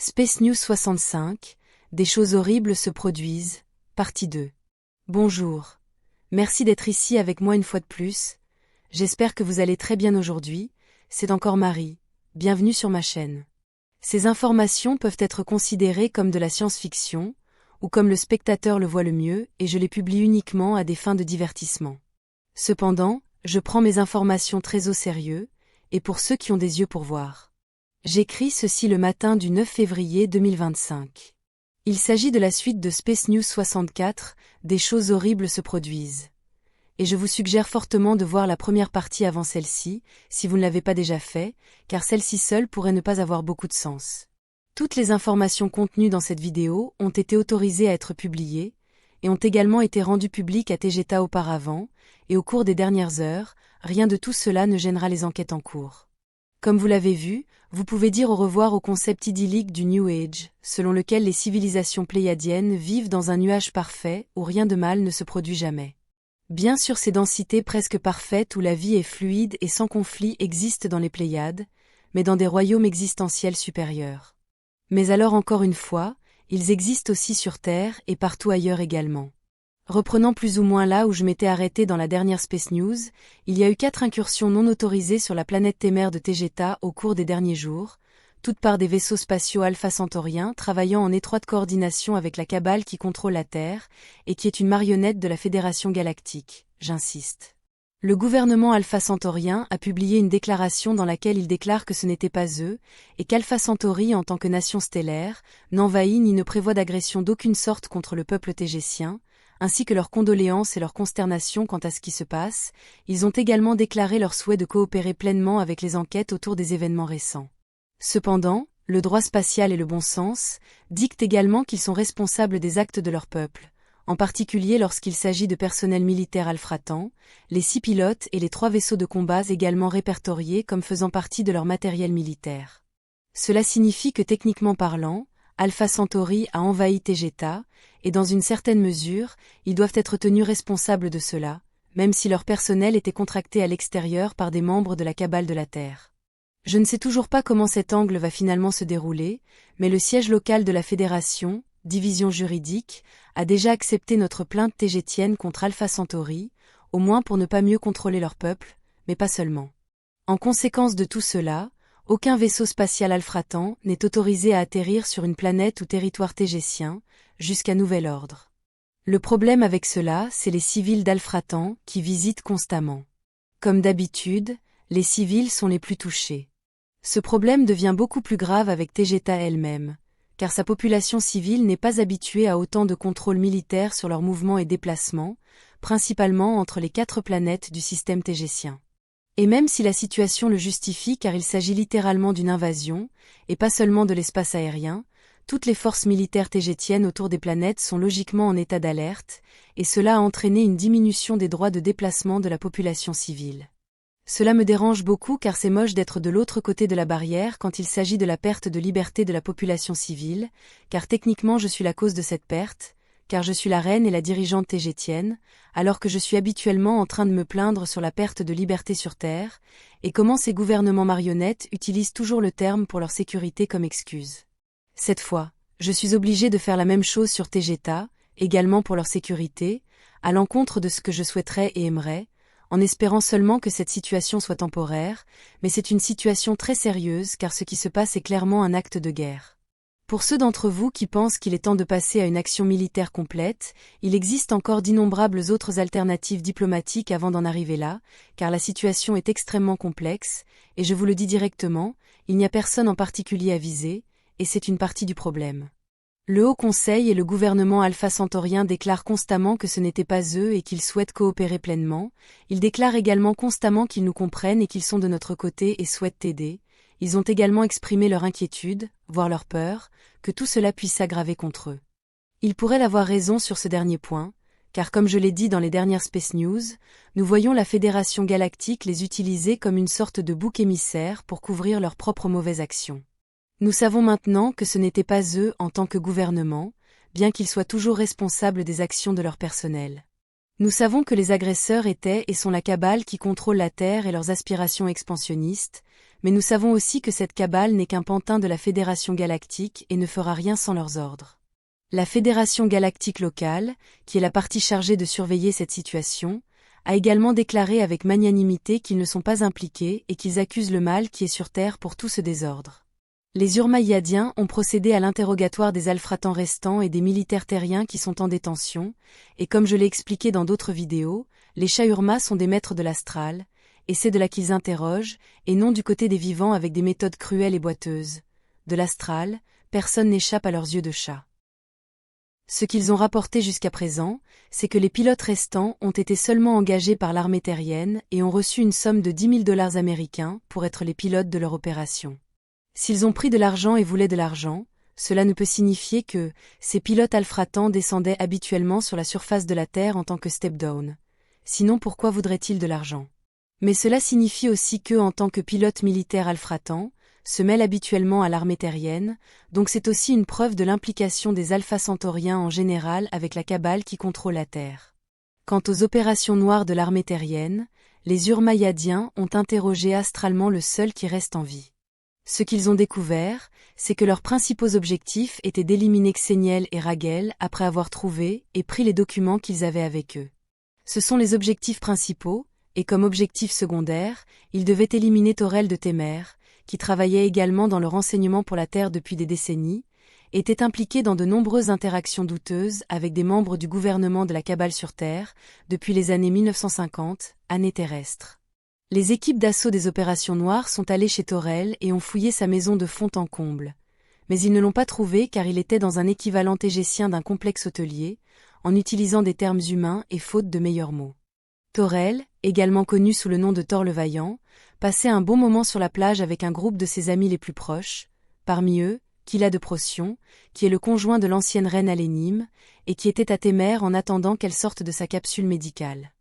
Space News 65, des choses horribles se produisent, partie 2. Bonjour. Merci d'être ici avec moi une fois de plus. J'espère que vous allez très bien aujourd'hui. C'est encore Marie. Bienvenue sur ma chaîne. Ces informations peuvent être considérées comme de la science-fiction, ou comme le spectateur le voit le mieux, et je les publie uniquement à des fins de divertissement. Cependant, je prends mes informations très au sérieux, et pour ceux qui ont des yeux pour voir. J'écris ceci le matin du 9 février 2025. Il s'agit de la suite de Space News 64, des choses horribles se produisent. Et je vous suggère fortement de voir la première partie avant celle-ci, si vous ne l'avez pas déjà fait, car celle-ci seule pourrait ne pas avoir beaucoup de sens. Toutes les informations contenues dans cette vidéo ont été autorisées à être publiées, et ont également été rendues publiques à TGTA auparavant, et au cours des dernières heures, rien de tout cela ne gênera les enquêtes en cours. Comme vous l'avez vu, vous pouvez dire au revoir au concept idyllique du New Age, selon lequel les civilisations pléiadiennes vivent dans un nuage parfait où rien de mal ne se produit jamais. Bien sûr, ces densités presque parfaites où la vie est fluide et sans conflit existent dans les Pléiades, mais dans des royaumes existentiels supérieurs. Mais alors encore une fois, ils existent aussi sur Terre et partout ailleurs également. Reprenant plus ou moins là où je m'étais arrêté dans la dernière Space News, il y a eu 4 incursions non autorisées sur la planète Témère de TGTA au cours des derniers jours, toutes par des vaisseaux spatiaux Alpha Centauriens travaillant en étroite coordination avec la cabale qui contrôle la Terre, et qui est une marionnette de la Fédération Galactique, j'insiste. Le gouvernement Alpha Centaurien a publié une déclaration dans laquelle il déclare que ce n'était pas eux, et qu'Alpha Centauri en tant que nation stellaire, n'envahit ni ne prévoit d'agression d'aucune sorte contre le peuple tégétien, ainsi que leurs condoléances et leur consternation quant à ce qui se passe. Ils ont également déclaré leur souhait de coopérer pleinement avec les enquêtes autour des événements récents. Cependant, le droit spatial et le bon sens dictent également qu'ils sont responsables des actes de leur peuple, en particulier lorsqu'il s'agit de personnel militaire alfratan, les 6 pilotes et les 3 vaisseaux de combat également répertoriés comme faisant partie de leur matériel militaire. Cela signifie que techniquement parlant, Alpha Centauri a envahi TGTA, et dans une certaine mesure, ils doivent être tenus responsables de cela, même si leur personnel était contracté à l'extérieur par des membres de la cabale de la Terre. Je ne sais toujours pas comment cet angle va finalement se dérouler, mais le siège local de la Fédération, division juridique, a déjà accepté notre plainte tégétienne contre Alpha Centauri, au moins pour ne pas mieux contrôler leur peuple, mais pas seulement. En conséquence de tout cela, aucun vaisseau spatial alfratan n'est autorisé à atterrir sur une planète ou territoire tégétien, jusqu'à nouvel ordre. Le problème avec cela, c'est les civils d'Alfratan qui visitent constamment. Comme d'habitude, les civils sont les plus touchés. Ce problème devient beaucoup plus grave avec TGTA elle-même, car sa population civile n'est pas habituée à autant de contrôle militaire sur leurs mouvements et déplacements, principalement entre les 4 planètes du système tégétien. Et même si la situation le justifie car il s'agit littéralement d'une invasion, et pas seulement de l'espace aérien, toutes les forces militaires tégétiennes autour des planètes sont logiquement en état d'alerte, et cela a entraîné une diminution des droits de déplacement de la population civile. Cela me dérange beaucoup car c'est moche d'être de l'autre côté de la barrière quand il s'agit de la perte de liberté de la population civile, car techniquement je suis la cause de cette perte, car je suis la reine et la dirigeante tégétienne, alors que je suis habituellement en train de me plaindre sur la perte de liberté sur Terre, et comment ces gouvernements marionnettes utilisent toujours le terme pour leur sécurité comme excuse. Cette fois, je suis obligée de faire la même chose sur TGTA, également pour leur sécurité, à l'encontre de ce que je souhaiterais et aimerais, en espérant seulement que cette situation soit temporaire, mais c'est une situation très sérieuse car ce qui se passe est clairement un acte de guerre. Pour ceux d'entre vous qui pensent qu'il est temps de passer à une action militaire complète, il existe encore d'innombrables autres alternatives diplomatiques avant d'en arriver là, car la situation est extrêmement complexe, et je vous le dis directement, il n'y a personne en particulier à viser, et c'est une partie du problème. Le Haut Conseil et le gouvernement Alpha Centaurien déclarent constamment que ce n'était pas eux et qu'ils souhaitent coopérer pleinement. Ils déclarent également constamment qu'ils nous comprennent et qu'ils sont de notre côté et souhaitent aider. Ils ont également exprimé leur inquiétude, voire leur peur, que tout cela puisse s'aggraver contre eux. Ils pourraient avoir raison sur ce dernier point, car comme je l'ai dit dans les dernières Space News, nous voyons la Fédération Galactique les utiliser comme une sorte de bouc émissaire pour couvrir leurs propres mauvaises actions. Nous savons maintenant que ce n'était pas eux en tant que gouvernement, bien qu'ils soient toujours responsables des actions de leur personnel. Nous savons que les agresseurs étaient et sont la cabale qui contrôle la Terre et leurs aspirations expansionnistes, mais nous savons aussi que cette cabale n'est qu'un pantin de la Fédération galactique et ne fera rien sans leurs ordres. La Fédération galactique locale, qui est la partie chargée de surveiller cette situation, a également déclaré avec magnanimité qu'ils ne sont pas impliqués et qu'ils accusent le mal qui est sur Terre pour tout ce désordre. Les Urmaïadiens ont procédé à l'interrogatoire des Alfratans restants et des militaires terriens qui sont en détention, et comme je l'ai expliqué dans d'autres vidéos, les Shahurma sont des maîtres de l'astral, et c'est de là qu'ils interrogent, et non du côté des vivants avec des méthodes cruelles et boiteuses. De l'astral, personne n'échappe à leurs yeux de chat. Ce qu'ils ont rapporté jusqu'à présent, c'est que les pilotes restants ont été seulement engagés par l'armée terrienne et ont reçu une somme de 10 000 dollars américains pour être les pilotes de leur opération. S'ils ont pris de l'argent et voulaient de l'argent, cela ne peut signifier que ces pilotes alfratans descendaient habituellement sur la surface de la Terre en tant que step-down. Sinon pourquoi voudraient-ils de l'argent? Mais cela signifie aussi qu'eux en tant que pilotes militaires alfratans, se mêlent habituellement à l'armée terrienne, donc c'est aussi une preuve de l'implication des Alpha Centauriens en général avec la cabale qui contrôle la Terre. Quant aux opérations noires de l'armée terrienne, les Urmaïadiens ont interrogé astralement le seul qui reste en vie. Ce qu'ils ont découvert, c'est que leurs principaux objectifs étaient d'éliminer Xéniel et Raguel après avoir trouvé et pris les documents qu'ils avaient avec eux. Ce sont les objectifs principaux, et comme objectif secondaire, ils devaient éliminer Torel de Témer, qui travaillait également dans le renseignement pour la Terre depuis des décennies, était impliqué dans de nombreuses interactions douteuses avec des membres du gouvernement de la Cabale sur Terre, depuis les années 1950, années terrestres. Les équipes d'assaut des opérations noires sont allées chez Torel et ont fouillé sa maison de fond en comble. Mais ils ne l'ont pas trouvé car il était dans un équivalent tégétien d'un complexe hôtelier, en utilisant des termes humains et faute de meilleurs mots. Torel, également connu sous le nom de Thor le Vaillant, passait un bon moment sur la plage avec un groupe de ses amis les plus proches, parmi eux, Kila de Procyon, qui est le conjoint de l'ancienne reine Alénime, et qui était à Témer en attendant qu'elle sorte de sa capsule médicale.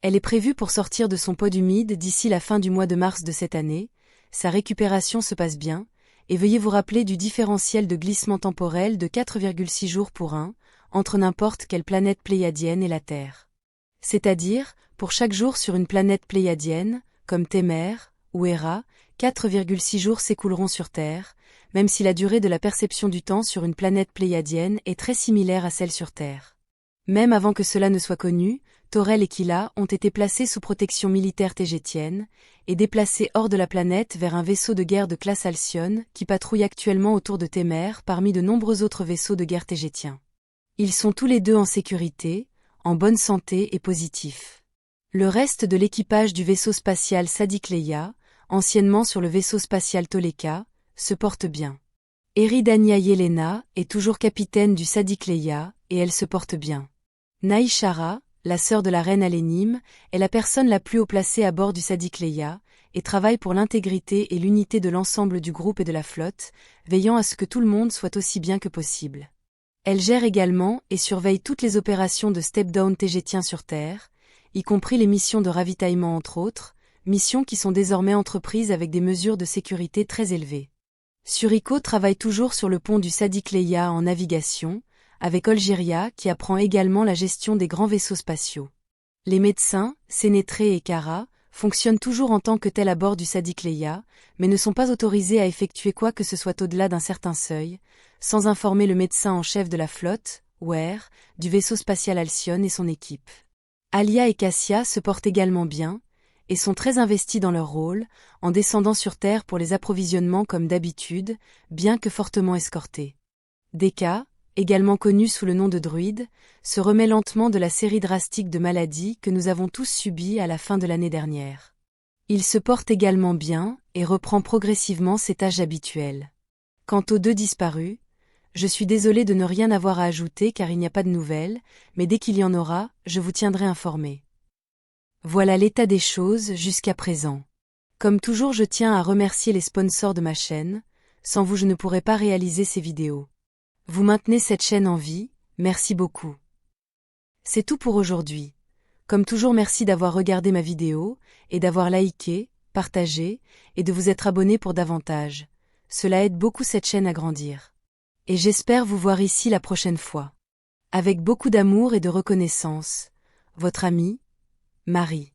Elle est prévue pour sortir de son pod humide d'ici la fin du mois de mars de cette année, sa récupération se passe bien, et veuillez vous rappeler du différentiel de glissement temporel de 4,6 jours pour 1, entre n'importe quelle planète pléiadienne et la Terre. C'est-à-dire, pour chaque jour sur une planète pléiadienne, comme Témer ou Héra, 4,6 jours s'écouleront sur Terre, même si la durée de la perception du temps sur une planète pléiadienne est très similaire à celle sur Terre. Même avant que cela ne soit connu, Torel et Kila ont été placés sous protection militaire tégétienne, et déplacés hors de la planète vers un vaisseau de guerre de classe Alcyone qui patrouille actuellement autour de Témer parmi de nombreux autres vaisseaux de guerre tégétiens. Ils sont tous les deux en sécurité, en bonne santé et positifs. Le reste de l'équipage du vaisseau spatial Sadikleia, anciennement sur le vaisseau spatial Toleka, se porte bien. Eridania Yelena est toujours capitaine du Sadikleia, et elle se porte bien. Naishara, la sœur de la reine Alénime, est la personne la plus haut placée à bord du Sadikleia, et travaille pour l'intégrité et l'unité de l'ensemble du groupe et de la flotte, veillant à ce que tout le monde soit aussi bien que possible. Elle gère également et surveille toutes les opérations de step-down tégétien sur Terre, y compris les missions de ravitaillement entre autres, missions qui sont désormais entreprises avec des mesures de sécurité très élevées. Suriko travaille toujours sur le pont du Sadikleia en navigation, avec Olgiria qui apprend également la gestion des grands vaisseaux spatiaux. Les médecins, Sénétré et Kara, fonctionnent toujours en tant que tels à bord du Sadikleia, mais ne sont pas autorisés à effectuer quoi que ce soit au-delà d'un certain seuil, sans informer le médecin en chef de la flotte, Wer, du vaisseau spatial Alcyone et son équipe. Alia et Cassia se portent également bien, et sont très investis dans leur rôle, en descendant sur Terre pour les approvisionnements comme d'habitude, bien que fortement escortés. Deka, également connu sous le nom de druide, se remet lentement de la série drastique de maladies que nous avons tous subies à la fin de l'année dernière. Il se porte également bien et reprend progressivement ses tâches habituelles. Quant aux deux disparus, je suis désolé de ne rien avoir à ajouter car il n'y a pas de nouvelles, mais dès qu'il y en aura, je vous tiendrai informé. Voilà l'état des choses jusqu'à présent. Comme toujours, je tiens à remercier les sponsors de ma chaîne, sans vous je ne pourrais pas réaliser ces vidéos. Vous maintenez cette chaîne en vie, merci beaucoup. C'est tout pour aujourd'hui. Comme toujours, merci d'avoir regardé ma vidéo, et d'avoir liké, partagé, et de vous être abonné pour davantage. Cela aide beaucoup cette chaîne à grandir. Et j'espère vous voir ici la prochaine fois. Avec beaucoup d'amour et de reconnaissance, Votre amie, Marie.